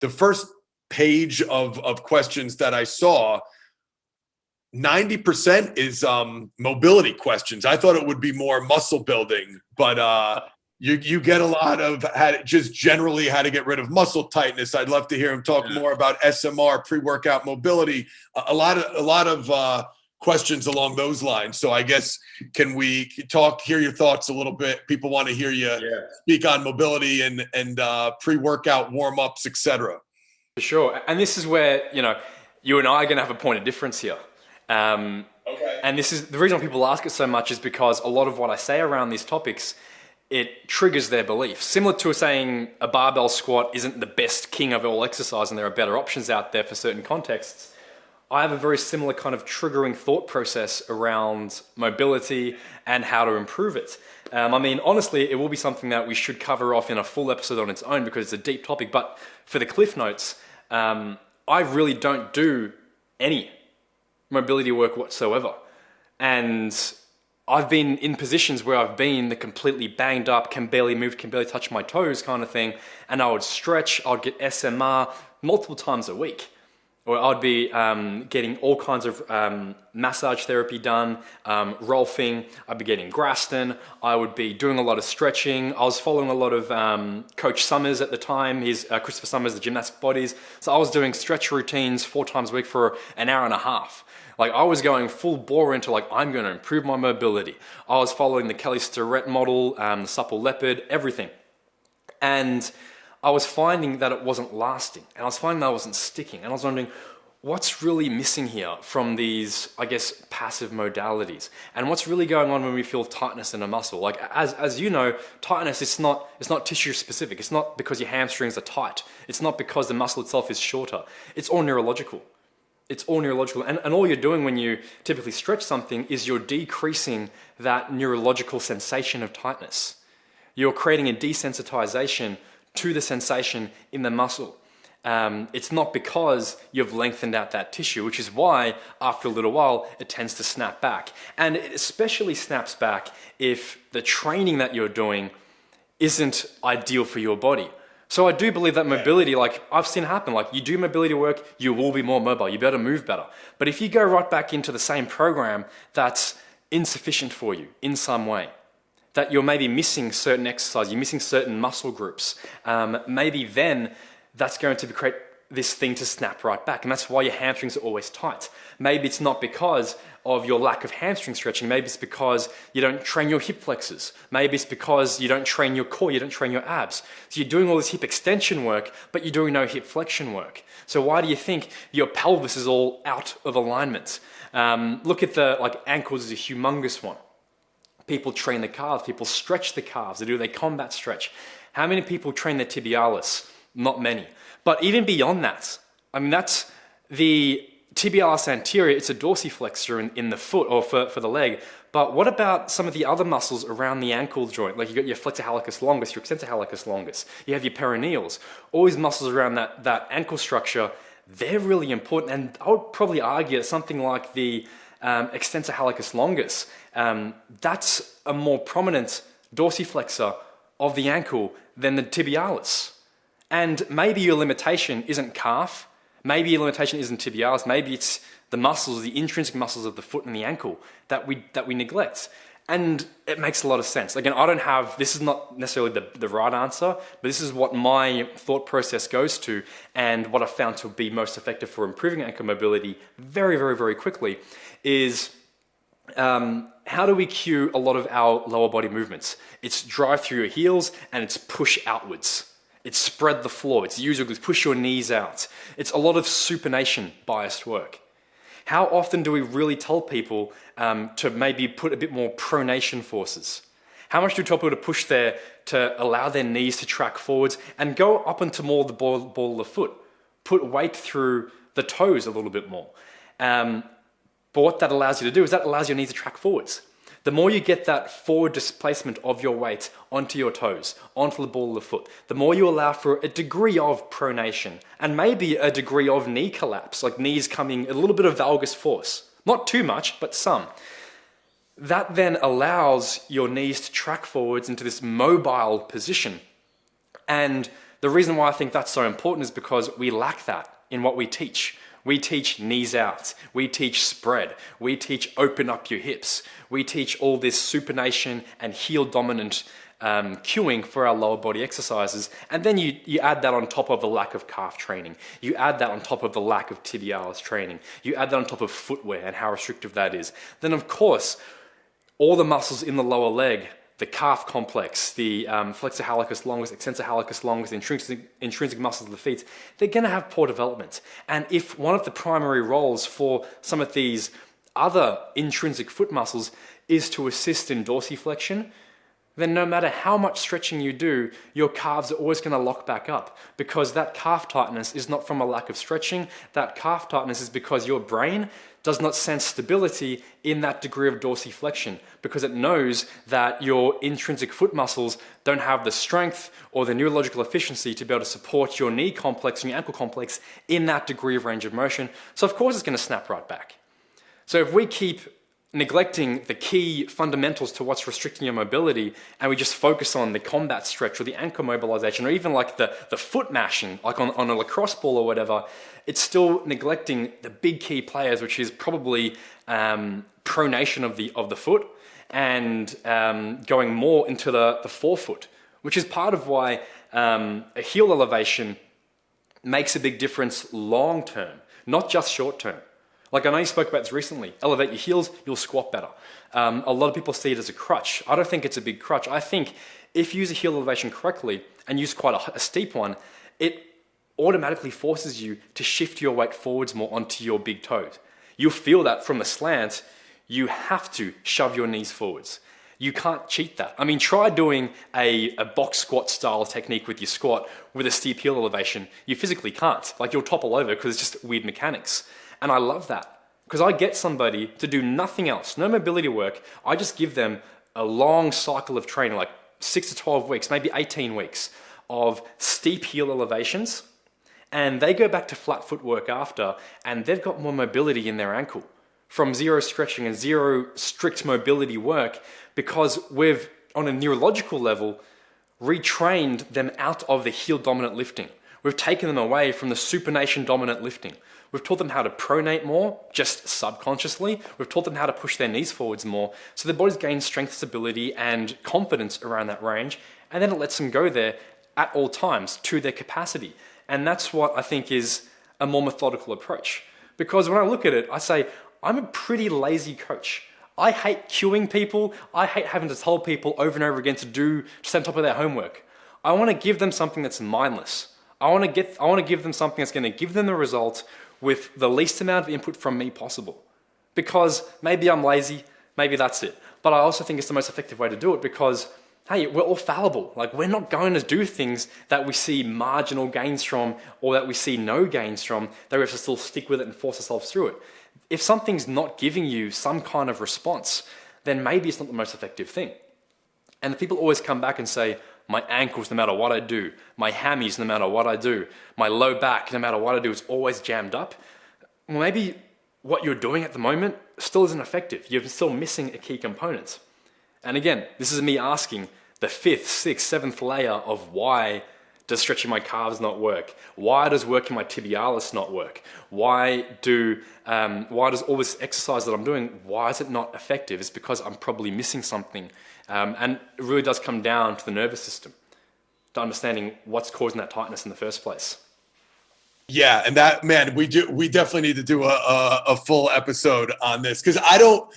the first page of questions that I saw, 90% is mobility questions. I thought it would be more muscle building, but you get a lot of just generally how to get rid of muscle tightness. I'd love to hear him talk more about SMR, pre-workout mobility, a lot of questions along those lines. So I guess, can we hear your thoughts a little bit? People want to hear you speak on mobility and pre-workout warm-ups, etc. For sure. And this is where, you and I are going to have a point of difference here. Okay. And this is the reason why people ask it so much, is because a lot of what I say around these topics, it triggers their belief. Similar to saying a barbell squat isn't the best king of all exercise and there are better options out there for certain contexts. I have a very similar kind of triggering thought process around mobility and how to improve it. Honestly, it will be something that we should cover off in a full episode on its own because it's a deep topic. But for the cliff notes, I really don't do any mobility work whatsoever. And I've been in positions where I've been the completely banged up, can barely move, can barely touch my toes kind of thing. And I would stretch, I'd get SMR multiple times a week. Or I'd be getting all kinds of massage therapy done, rolfing, I'd be getting Graston, I would be doing a lot of stretching. I was following a lot of Coach Summers at the time, Christopher Summers, the Gymnastic Bodies. So I was doing stretch routines 4 times a week for an hour and a half. Like, I was going full bore into I'm going to improve my mobility. I was following the Kelly Starrett model, the supple leopard, everything. And I was finding that it wasn't lasting, and I was finding that I wasn't sticking, and I was wondering, what's really missing here from these, I guess, passive modalities? And what's really going on when we feel tightness in a muscle? Like, as you know, tightness is not tissue specific. It's not because your hamstrings are tight. It's not because the muscle itself is shorter. It's all neurological. It's all neurological. And all you're doing when you typically stretch something is you're decreasing that neurological sensation of tightness. You're creating a desensitization to the sensation in the muscle. It's not because you've lengthened out that tissue, which is why after a little while it tends to snap back. And it especially snaps back if the training that you're doing isn't ideal for your body. So I do believe that mobility, I've seen happen, you do mobility work, you will be more mobile, you better move better. But if you go right back into the same program that's insufficient for you in some way, that you're maybe missing certain exercise, you're missing certain muscle groups, maybe then that's going to create this thing to snap right back. And that's why your hamstrings are always tight. Maybe it's not because of your lack of hamstring stretching. Maybe it's because you don't train your hip flexors. Maybe it's because you don't train your core, you don't train your abs. So you're doing all this hip extension work, but you're doing no hip flexion work. So why do you think your pelvis is all out of alignment? Look at ankles is a humongous one. People train the calves, people stretch the calves, they do their combat stretch. How many people train their tibialis? Not many. But even beyond that, that's the tibialis anterior, it's a dorsiflexor in the foot or for the leg. But what about some of the other muscles around the ankle joint? Like, you got your flexor hallucis longus, your extensor hallucis longus, you have your peroneals, all these muscles around that ankle structure, they're really important. And I would probably argue that something like the extensor hallucis longus, that's a more prominent dorsiflexor of the ankle than the tibialis. And maybe your limitation isn't calf, maybe your limitation isn't tibialis, maybe it's the muscles, the intrinsic muscles of the foot and the ankle that we neglect. And it makes a lot of sense. Again, this is not necessarily the right answer, but this is what my thought process goes to and what I found to be most effective for improving ankle mobility very, very, very quickly is how do we cue a lot of our lower body movements? It's drive through your heels and it's push outwards. It's spread the floor. It's usually push your knees out. It's a lot of supination biased work. How often do we really tell people to maybe put a bit more pronation forces? How much do we tell people to push to allow their knees to track forwards and go up into more the ball of the foot? Put weight through the toes a little bit more. But what that allows you to do is that allows your knees to track forwards. The more you get that forward displacement of your weight onto your toes, onto the ball of the foot, the more you allow for a degree of pronation and maybe a degree of knee collapse, like knees coming, a little bit of valgus force. Not too much, but some. That then allows your knees to track forwards into this mobile position. And The reason why I think that's so important is because we lack that in what we teach. We teach knees out. We teach spread. We teach open up your hips. We teach all this supination and heel dominant cueing for our lower body exercises. And then you add that on top of the lack of calf training. You add that on top of the lack of tibialis training. You add that on top of footwear and how restrictive that is. Then of course, all the muscles in the lower leg, the calf complex, the flexor hallucis longus, extensor hallucis longus, the intrinsic muscles of the feet, they're going to have poor development. And if one of the primary roles for some of these other intrinsic foot muscles is to assist in dorsiflexion, then no matter how much stretching you do, your calves are always going to lock back up, because that calf tightness is not from a lack of stretching. That calf tightness is because your brain does not sense stability in that degree of dorsiflexion, because it knows that your intrinsic foot muscles don't have the strength or the neurological efficiency to be able to support your knee complex and your ankle complex in that degree of range of motion. So of course it's going to snap right back. So if we keep neglecting the key fundamentals to what's restricting your mobility, and we just focus on the combat stretch or the ankle mobilization, or even like the foot mashing, like on a lacrosse ball or whatever, it's still neglecting the big key players, which is probably pronation of the foot and going more into the forefoot, which is part of why a heel elevation makes a big difference long term, not just short term. Like I know you spoke about this recently. Elevate your heels, you'll squat better. A lot of people see it as a crutch. I don't think it's a big crutch. I think if you use a heel elevation correctly and use quite a steep one, it automatically forces you to shift your weight forwards more onto your big toes. You'll feel that from the slant. You have to shove your knees forwards. You can't cheat that. I mean, try doing a box squat style technique with your squat with a steep heel elevation. You physically can't. Like you'll topple over because it's just weird mechanics. And I love that, because I get somebody to do nothing else, no mobility work. I just give them a long cycle of training, like 6 to 12 weeks, maybe 18 weeks of steep heel elevations. And they go back to flat foot work after, and they've got more mobility in their ankle from zero stretching and zero strict mobility work, because we've, on a neurological level, retrained them out of the heel dominant lifting. We've taken them away from the supination dominant lifting. We've taught them how to pronate more, just subconsciously. We've taught them how to push their knees forwards more, so their bodies gain strength, stability, and confidence around that range, and then it lets them go there at all times to their capacity. And that's what I think is a more methodical approach. Because when I look at it, I say, I'm a pretty lazy coach. I hate cueing people. I hate having to tell people over and over again to stay on top of their homework. I want to give them something that's mindless. I want to give them something that's going to give them the result with the least amount of input from me possible. Because maybe I'm lazy, maybe that's it. But I also think it's the most effective way to do it, because, hey, we're all fallible. Like, we're not going to do things that we see marginal gains from or that we see no gains from, that we have to still stick with it and force ourselves through it. If something's not giving you some kind of response, then maybe it's not the most effective thing. And people always come back and say, my ankles, no matter what I do, my hammies, no matter what I do, my low back, no matter what I do, is always jammed up. Well, maybe what you're doing at the moment still isn't effective. You're still missing a key component. And again, this is me asking the 5th, 6th, 7th layer of why does stretching my calves not work? Why does working my tibialis not work? Why does all this exercise that I'm doing, why is it not effective? It's because I'm probably missing something. And it really does come down to the nervous system, to understanding what's causing that tightness in the first place. Yeah, and that, man, we definitely need to do a full episode on this, because I don't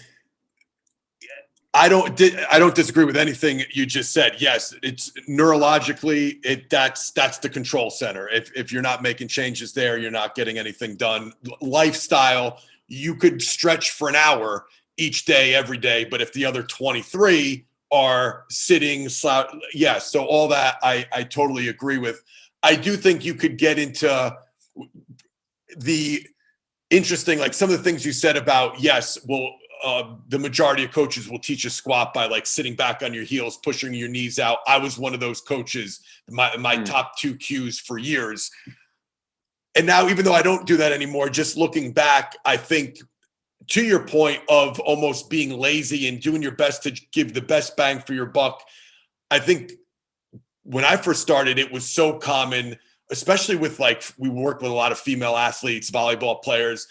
disagree with anything you just said. Yes, it's neurologically, that's the control center. If you're not making changes there, you're not getting anything done. Lifestyle, you could stretch for an hour each day, every day, but if the other 23 are sitting, so all that I totally agree with. I do think you could get into the interesting, like some of the things you said about, yes, well, the majority of coaches will teach a squat by like sitting back on your heels, pushing your knees out. I was one of those coaches, my top 2 cues for years. And now, even though I don't do that anymore, just looking back, I think, to your point of almost being lazy and doing your best to give the best bang for your buck, I think when I first started, it was so common, especially with like, we worked with a lot of female athletes, volleyball players.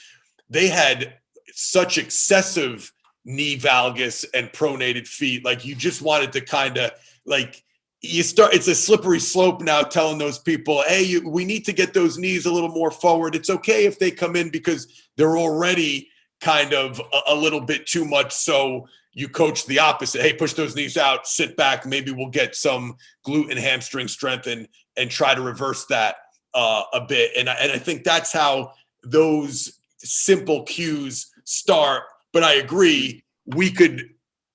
They had such excessive knee valgus and pronated feet. Like you just wanted to kind of like, it's a slippery slope now telling those people, hey, we need to get those knees a little more forward. It's okay if they come in because they're already kind of a little bit too much. So you coach the opposite. Hey, push those knees out, sit back. Maybe we'll get some glute and hamstring strength and try to reverse that a bit. And I think that's how those simple cues start. But I agree,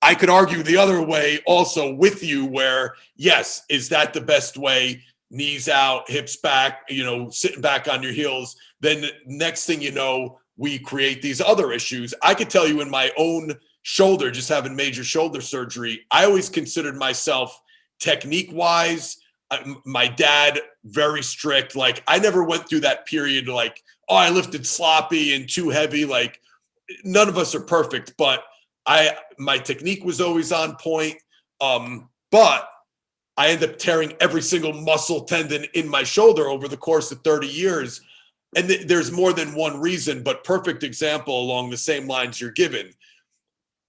I could argue the other way also with you where, yes, is that the best way? Knees out, hips back, sitting back on your heels. Then next thing you know, we create these other issues. I could tell you in my own shoulder, just having major shoulder surgery, I always considered myself technique-wise. My dad, very strict. Like I never went through that period like, oh, I lifted sloppy and too heavy. Like none of us are perfect, but my technique was always on point. But I ended up tearing every single muscle tendon in my shoulder over the course of 30 years. And there's more than one reason, but perfect example along the same lines you're given.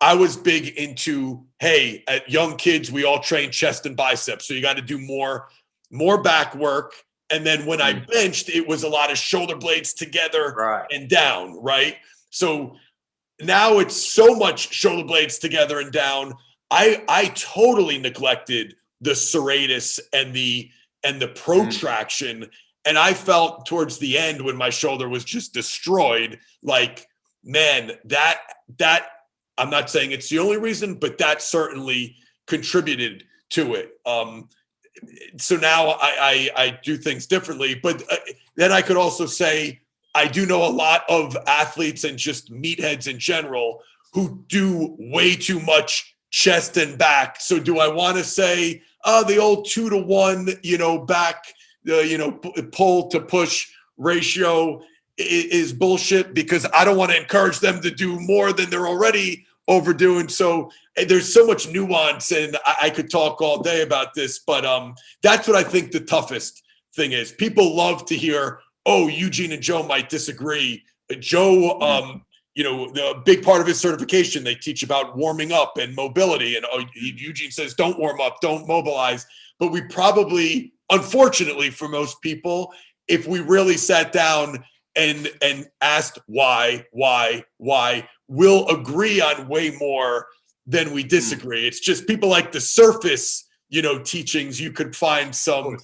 I was big into, hey, at young kids, we all train chest and biceps. So you got to do more back work. And then when I benched, it was a lot of shoulder blades together and down, right? So now it's so much shoulder blades together and down. I totally neglected the serratus and the protraction. And I felt towards the end when my shoulder was just destroyed, like, man, that I'm not saying it's the only reason, but that certainly contributed to it. So now I do things differently. But then I could also say I do know a lot of athletes and just meatheads in general who do way too much chest and back. So do I want to say, the old 2-to-1, back, pull to push ratio is bullshit, because I don't want to encourage them to do more than they're already overdoing. So there's so much nuance, and I could talk all day about this, but that's what I think the toughest thing is. People love to hear, oh, Eugene and Joe might disagree. Joe, the big part of his certification, they teach about warming up and mobility. And Eugene says, don't warm up, don't mobilize. But we probably, unfortunately for most people, if we really sat down and asked why, we'll agree on way more than we disagree. It's just people like the surface, teachings. You could find some